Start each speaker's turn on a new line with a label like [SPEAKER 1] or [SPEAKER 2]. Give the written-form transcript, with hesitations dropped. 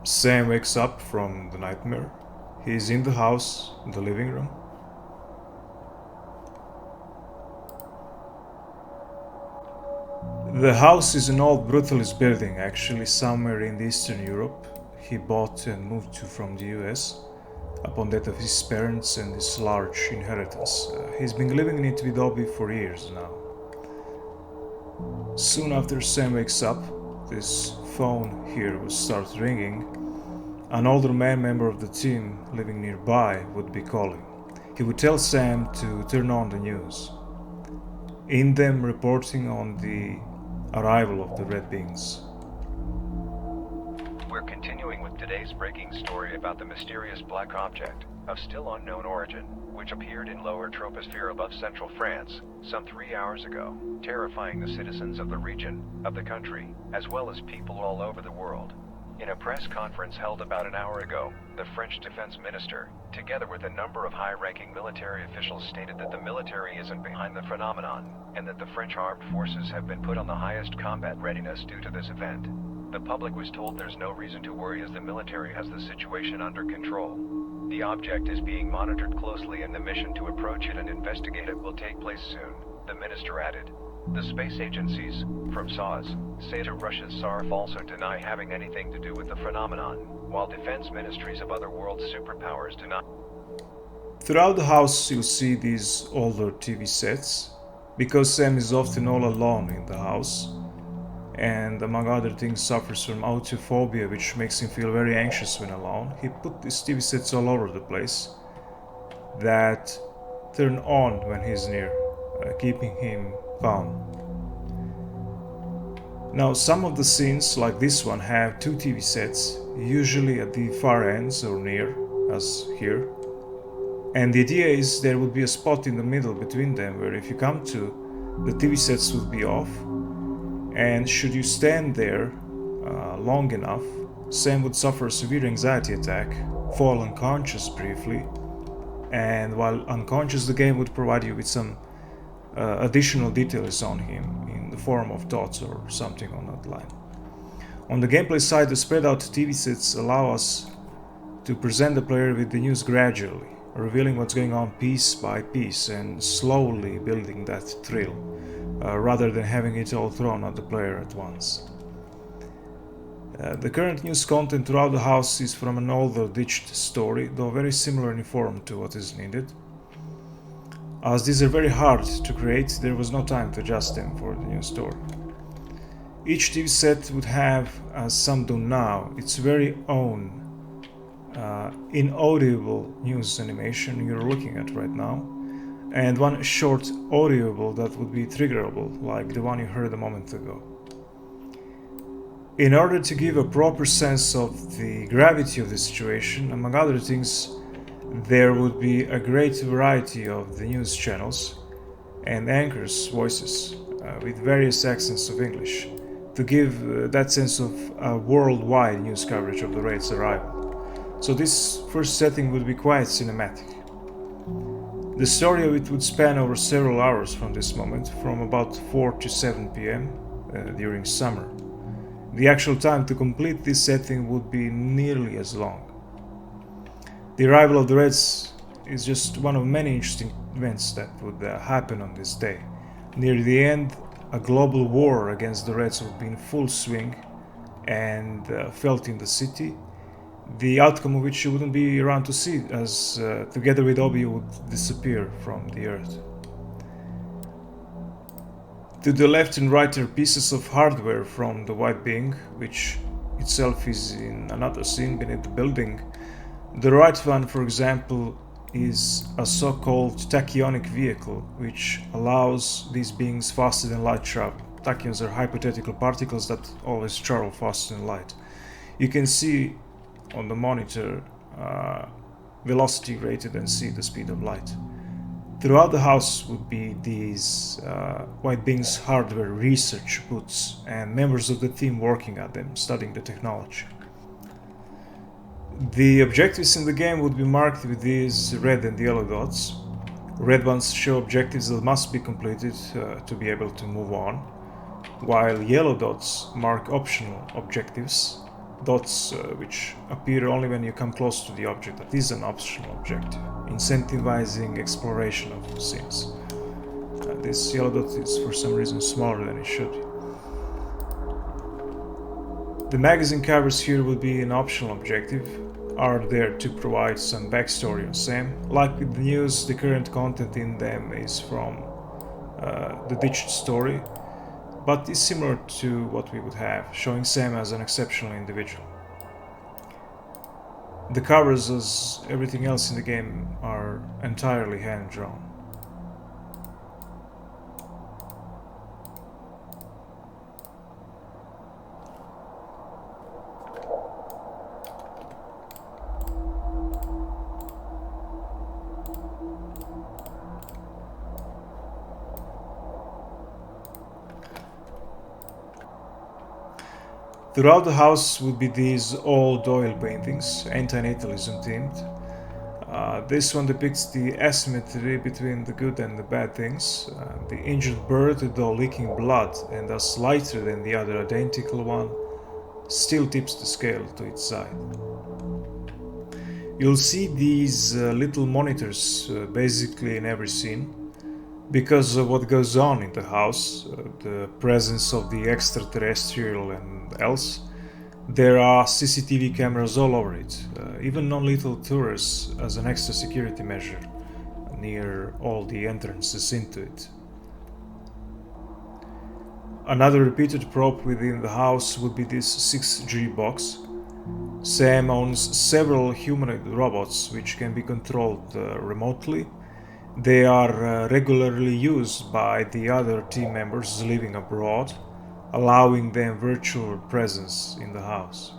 [SPEAKER 1] Sam wakes up from the nightmare. He's in the house, in the living room. The house is an old brutalist building, actually somewhere in Eastern Europe. He bought and moved to from the US upon death of his parents and his large inheritance. He's been living in it with Obi for years now. Soon after Sam wakes up, this phone here would start ringing. An older man member of the team living nearby would be calling. He would tell Sam to turn on the news. In them reporting on the arrival of the Red Beings.
[SPEAKER 2] We're continuing with today's breaking story about the mysterious black object of still unknown origin, which appeared in lower troposphere above central France some 3 hours ago, terrifying the citizens of the region, of the country, as well as people all over the world. In a press conference held about an hour ago, the French defense minister, together with a number of high-ranking military officials, stated that the military isn't behind the phenomenon, and that the French armed forces have been put on the highest combat readiness due to this event. The public was told there's no reason to worry as the military has the situation under control. The object is being monitored closely and the mission to approach it and investigate it will take place soon, the minister added. The space agencies, from SOS, say to Russia's SARF, also deny having anything to do with the phenomenon, while defense ministries of other world superpowers deny.
[SPEAKER 1] Throughout the house you'll see these older TV sets, because Sam is often all alone in the house, and among other things suffers from autophobia, which makes him feel very anxious when alone. He put these TV sets all over the place that turn on when he's near, keeping him calm. Now some of the scenes, like this one, have two TV sets, usually at the far ends or near, as here. And the idea is there would be a spot in the middle between them where if you come to, the TV sets would be off, and should you stand there long enough, Sam would suffer a severe anxiety attack, fall unconscious briefly, and while unconscious the game would provide you with some additional details on him in the form of thoughts or something on that line. On the gameplay side, the spread out TV sets allow us to present the player with the news gradually, revealing what's going on piece by piece and slowly building that thrill, rather than having it all thrown at the player at once. The current news content throughout the house is from an older ditched story, though very similar in form to what is needed. As these are very hard to create, there was no time to adjust them for the new story. Each TV set would have, as some do now, its very own inaudible news animation you're looking at right now, and one short audible that would be triggerable, like the one you heard a moment ago. In order to give a proper sense of the gravity of the situation, among other things, there would be a great variety of the news channels and anchors' voices with various accents of English to give that sense of worldwide news coverage of the raid's arrival. So this first setting would be quite cinematic. The story of it would span over several hours from this moment, from about 4 to 7 p.m. During summer. The actual time to complete this setting would be nearly as long. The arrival of the Reds is just one of many interesting events that would happen on this day. Near the end, a global war against the Reds would be in full swing and felt in the city, the outcome of which you wouldn't be around to see, as together with Obi you would disappear from the earth. To the left and right are pieces of hardware from the White Being, which itself is in another scene beneath the building. The right one, for example, is a so-called tachyonic vehicle, which allows these beings faster than light travel. Tachyons are hypothetical particles that always travel faster than light. You can see on the monitor velocity rated and see the speed of light. Throughout the house would be these White Beings hardware research booths and members of the team working at them, studying the technology. The objectives in the game would be marked with these red and yellow dots. Red ones show objectives that must be completed to be able to move on, while yellow dots mark optional objectives dots which appear only when you come close to the object that is an optional objective, incentivizing exploration of scenes. This yellow dot is for some reason smaller than it should. The magazine covers here will be an optional objective, are there to provide some backstory on Sam. Like with the news, the current content in them is from the ditched story, but is similar to what we would have, showing Sam as an exceptional individual. The covers, as everything else in the game, are entirely hand-drawn. Throughout the house would be these old oil paintings, anti-natalism themed. This one depicts the asymmetry between the good and the bad things. The injured bird, though leaking blood and thus lighter than the other identical one, still tips the scale to its side. You'll see these little monitors basically in every scene. Because of what goes on in the house, the presence of the extraterrestrial and else, there are CCTV cameras all over it, even non-lethal tourists as an extra security measure near all the entrances into it. Another repeated prop within the house would be this 6G box. Sam owns several humanoid robots which can be controlled remotely. They are regularly used by the other team members living abroad, allowing them virtual presence in the house.